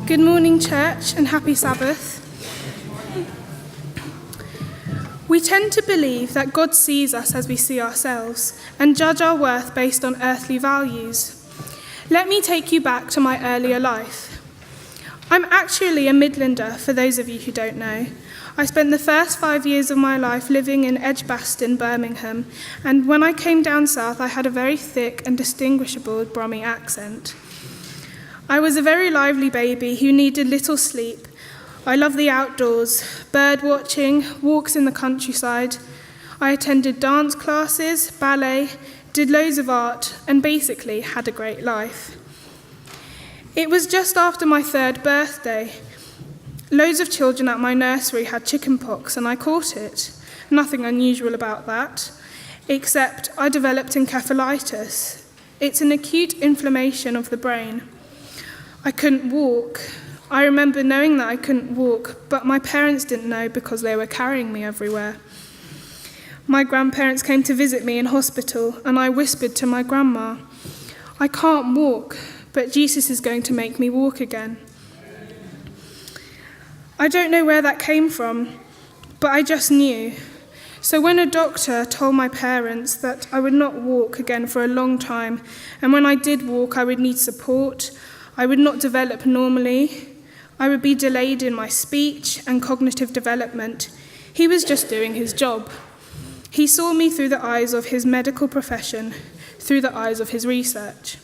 Good morning, church, and happy Sabbath. We tend to believe that God sees us as we see ourselves and judge our worth based on earthly values. Let me take you back to my earlier life. I'm actually a Midlander, for those of you who don't know. I spent the first 5 years of my life living in Edgbaston, Birmingham, and when I came down south, I had a very thick and distinguishable Brummy accent. I was a very lively baby who needed little sleep. I loved the outdoors, bird watching, walks in the countryside. I attended dance classes, ballet, did loads of art, and basically had a great life. It was just after my 3rd birthday. Loads of children at my nursery had chickenpox and I caught it. Nothing unusual about that, except I developed encephalitis. It's an acute inflammation of the brain. I couldn't walk. I remember knowing that I couldn't walk, but my parents didn't know because they were carrying me everywhere. My grandparents came to visit me in hospital, and I whispered to my grandma, "I can't walk, but Jesus is going to make me walk again." I don't know where that came from, but I just knew. So when a doctor told my parents that I would not walk again for a long time, and when I did walk, I would need support, I would not develop normally, I would be delayed in my speech and cognitive development, he was just doing his job. He saw me through the eyes of his medical profession, through the eyes of his research.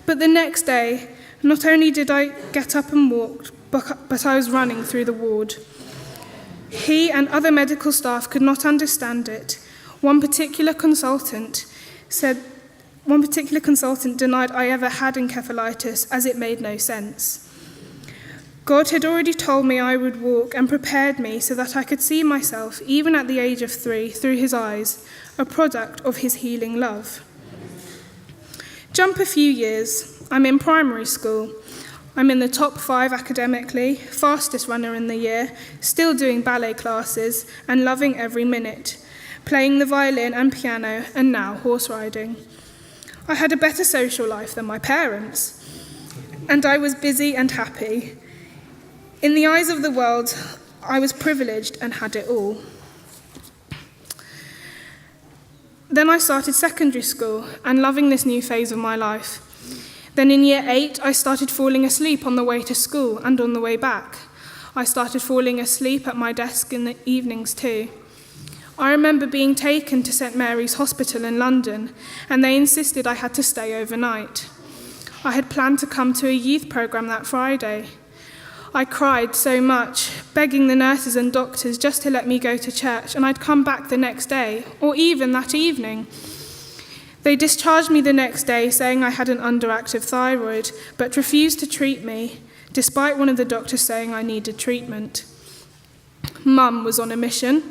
But the next day, not only did I get up and walk, but I was running through the ward. He and other medical staff could not understand it. One particular consultant denied I ever had encephalitis, as it made no sense. God had already told me I would walk and prepared me so that I could see myself, even at the age of 3, through his eyes, a product of his healing love. Jump a few years, I'm in primary school. I'm in the top 5 academically, fastest runner in the year, still doing ballet classes and loving every minute, playing the violin and piano, and now horse riding. I had a better social life than my parents, and I was busy and happy. In the eyes of the world, I was privileged and had it all. Then I started secondary school and loving this new phase of my life. Then in year 8, I started falling asleep on the way to school and on the way back. I started falling asleep at my desk in the evenings too. I remember being taken to St Mary's Hospital in London, and they insisted I had to stay overnight. I had planned to come to a youth programme that Friday. I cried so much, begging the nurses and doctors just to let me go to church, and I'd come back the next day, or even that evening. They discharged me the next day, saying I had an underactive thyroid, but refused to treat me, despite one of the doctors saying I needed treatment. Mum was on a mission.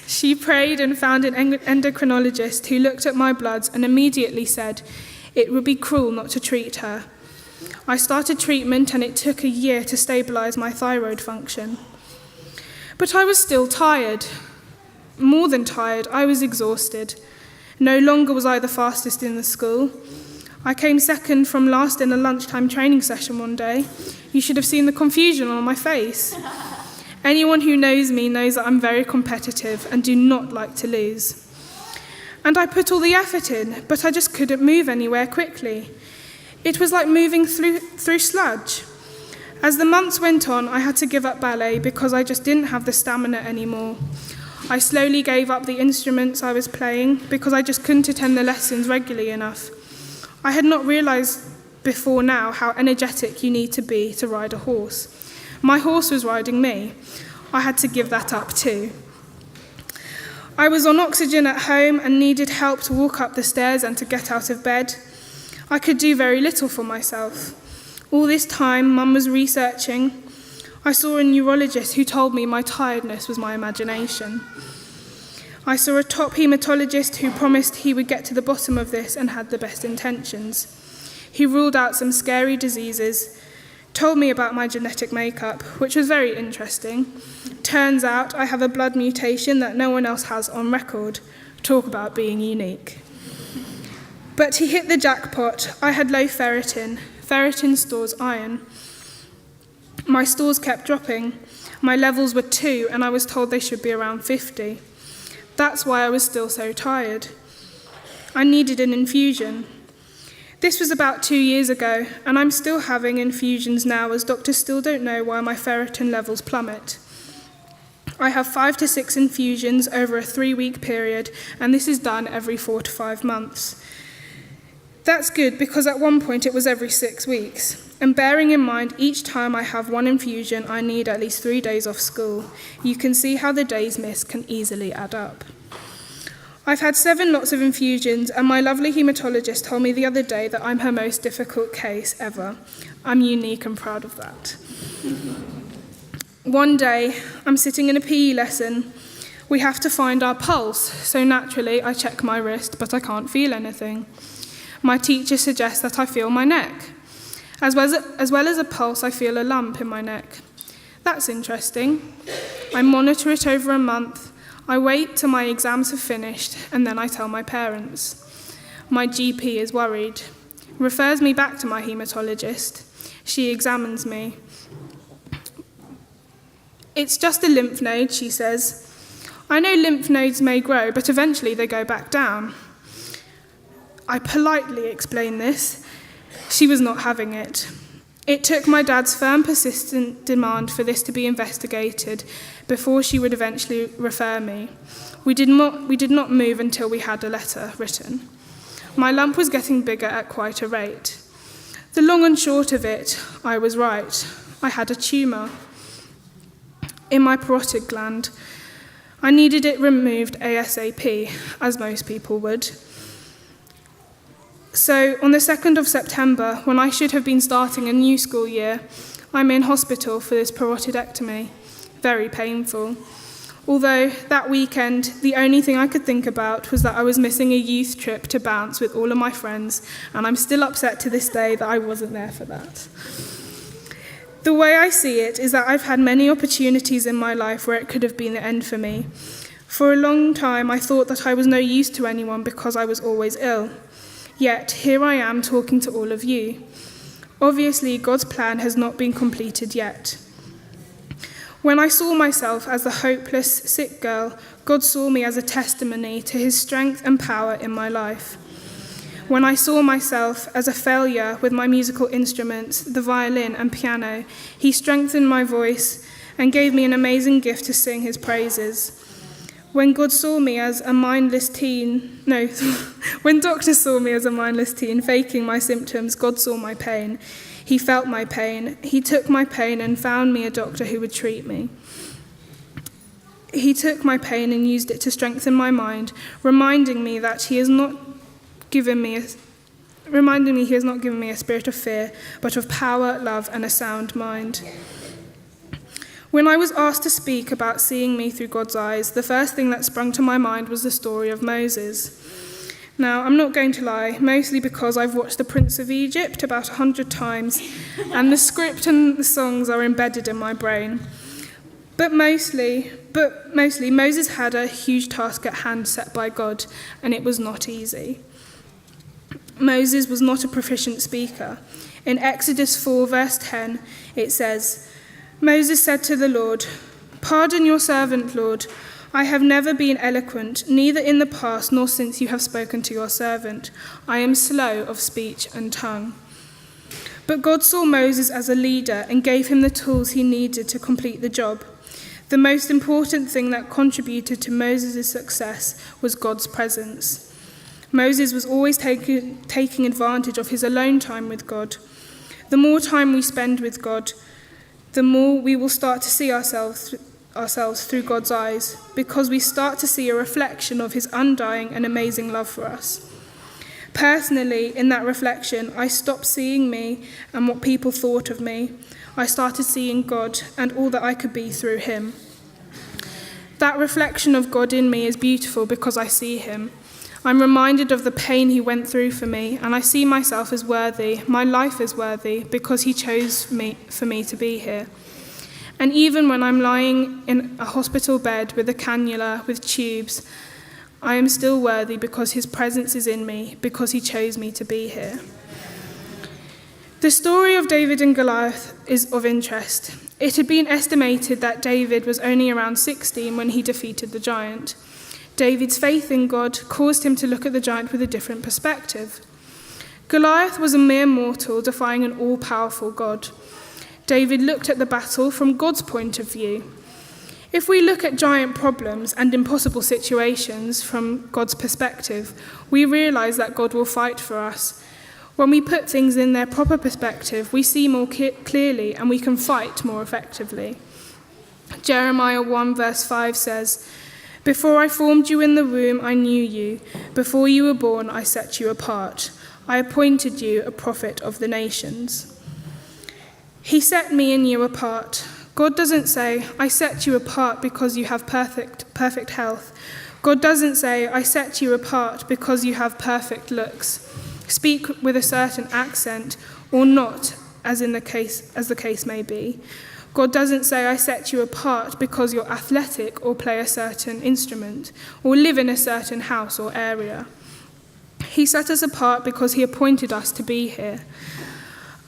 She prayed and found an endocrinologist who looked at my bloods and immediately said it would be cruel not to treat her. I started treatment and it took a year to stabilise my thyroid function. But I was still tired. More than tired, I was exhausted. No longer was I the fastest in the school. I came second from last in a lunchtime training session one day. You should have seen the confusion on my face. Anyone who knows me knows that I'm very competitive and do not like to lose. And I put all the effort in, but I just couldn't move anywhere quickly. It was like moving through sludge. As the months went on, I had to give up ballet because I just didn't have the stamina anymore. I slowly gave up the instruments I was playing because I just couldn't attend the lessons regularly enough. I had not realised before now how energetic you need to be to ride a horse. My horse was riding me. I had to give that up too. I was on oxygen at home and needed help to walk up the stairs and to get out of bed. I could do very little for myself. All this time, Mum was researching. I saw a neurologist who told me my tiredness was my imagination. I saw a top haematologist who promised he would get to the bottom of this and had the best intentions. He ruled out some scary diseases, told me about my genetic makeup, which was very interesting. Turns out I have a blood mutation that no one else has on record. Talk about being unique. But he hit the jackpot. I had low ferritin. Ferritin stores iron. My stores kept dropping. My levels were 2, and I was told they should be around 50. That's why I was still so tired. I needed an infusion. This was about 2 years ago, and I'm still having infusions now as doctors still don't know why my ferritin levels plummet. I have 5 to 6 infusions over a 3-week period, and this is done every 4 to 5 months. That's good because at one point it was every 6 weeks. And bearing in mind each time I have one infusion, I need at least 3 days off school. You can see how the days missed can easily add up. I've had 7 lots of infusions, and my lovely haematologist told me the other day that I'm her most difficult case ever. I'm unique and proud of that. One day, I'm sitting in a PE lesson. We have to find our pulse, so naturally I check my wrist, but I can't feel anything. My teacher suggests that I feel my neck. As well as a pulse, I feel a lump in my neck. That's interesting. I monitor it over a month. I wait till my exams have finished, and then I tell my parents. My GP is worried, refers me back to my haematologist. She examines me. It's just a lymph node, she says. I know lymph nodes may grow, but eventually they go back down. I politely explain this. She was not having it. It took my dad's firm, persistent demand for this to be investigated before she would eventually refer me. We did not move until we had a letter written. My lump was getting bigger at quite a rate. The long and short of it, I was right. I had a tumour in my parotid gland. I needed it removed ASAP, as most people would. So on the 2nd of September, when I should have been starting a new school year, I'm in hospital for this parotidectomy. Very painful. Although that weekend, the only thing I could think about was that I was missing a youth trip to bounce with all of my friends, and I'm still upset to this day that I wasn't there for that. The way I see it is that I've had many opportunities in my life where it could have been the end for me. For a long time, I thought that I was no use to anyone because I was always ill. Yet, here I am talking to all of you. Obviously, God's plan has not been completed yet. When I saw myself as the hopeless, sick girl, God saw me as a testimony to his strength and power in my life. When I saw myself as a failure with my musical instruments, the violin and piano, he strengthened my voice and gave me an amazing gift to sing his praises. When God saw me as a mindless teen, when doctors saw me as a mindless teen faking my symptoms, God saw my pain. He felt my pain. He took my pain and found me a doctor who would treat me. He took my pain and used it to strengthen my mind, reminding me he has not given me a spirit of fear, but of power, love, and a sound mind. When I was asked to speak about seeing me through God's eyes, the first thing that sprung to my mind was the story of Moses. Now, I'm not going to lie, mostly because I've watched The Prince of Egypt about 100 times, and the script and the songs are embedded in my brain. But mostly, Moses had a huge task at hand set by God, and it was not easy. Moses was not a proficient speaker. In Exodus 4, verse 10, it says, Moses said to the Lord, "Pardon your servant, Lord. I have never been eloquent, neither in the past nor since you have spoken to your servant. I am slow of speech and tongue." But God saw Moses as a leader and gave him the tools he needed to complete the job. The most important thing that contributed to Moses' success was God's presence. Moses was always taking advantage of his alone time with God. The more time we spend with God, the more we will start to see ourselves through God's eyes, because we start to see a reflection of his undying and amazing love for us. Personally, in that reflection, I stopped seeing me and what people thought of me. I started seeing God and all that I could be through him. That reflection of God in me is beautiful because I see him. I'm reminded of the pain he went through for me, and I see myself as worthy, my life is worthy, because he chose for me to be here. And even when I'm lying in a hospital bed with a cannula, with tubes, I am still worthy because his presence is in me, because he chose me to be here. The story of David and Goliath is of interest. It had been estimated that David was only around 16 when he defeated the giant. David's faith in God caused him to look at the giant with a different perspective. Goliath was a mere mortal defying an all-powerful God. David looked at the battle from God's point of view. If we look at giant problems and impossible situations from God's perspective, we realize that God will fight for us. When we put things in their proper perspective, we see more clearly and we can fight more effectively. Jeremiah 1 verse 5 says, "Before I formed you in the womb, I knew you. Before you were born, I set you apart. I appointed you a prophet of the nations." He set me and you apart. God doesn't say, "I set you apart because you have perfect health." God doesn't say, "I set you apart because you have perfect looks, speak with a certain accent, or not, as the case may be." God doesn't say, "I set you apart because you're athletic or play a certain instrument or live in a certain house or area." He set us apart because he appointed us to be here.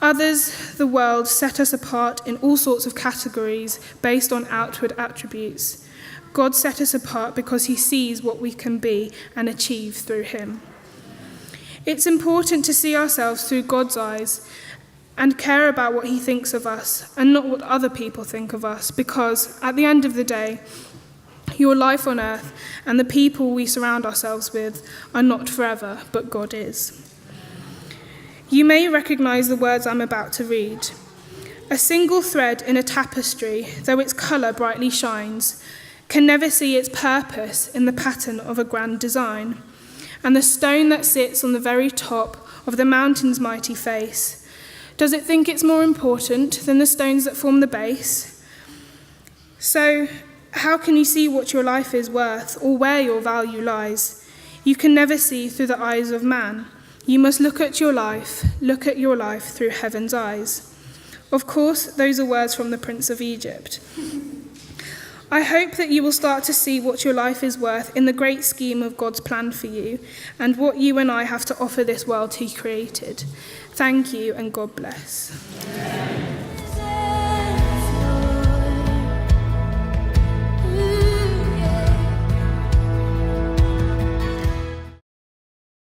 Others, the world, set us apart in all sorts of categories based on outward attributes. God set us apart because he sees what we can be and achieve through him. It's important to see ourselves through God's eyes and care about what he thinks of us and not what other people think of us, because at the end of the day, your life on earth and the people we surround ourselves with are not forever, but God is. You may recognize the words I'm about to read. A single thread in a tapestry, though its colour brightly shines, can never see its purpose in the pattern of a grand design. And the stone that sits on the very top of the mountain's mighty face, does it think it's more important than the stones that form the base? So, how can you see what your life is worth or where your value lies? You can never see through the eyes of man. You must look at your life through heaven's eyes. Of course, those are words from the Prince of Egypt. I hope that you will start to see what your life is worth in the great scheme of God's plan for you and what you and I have to offer this world he created. Thank you and God bless.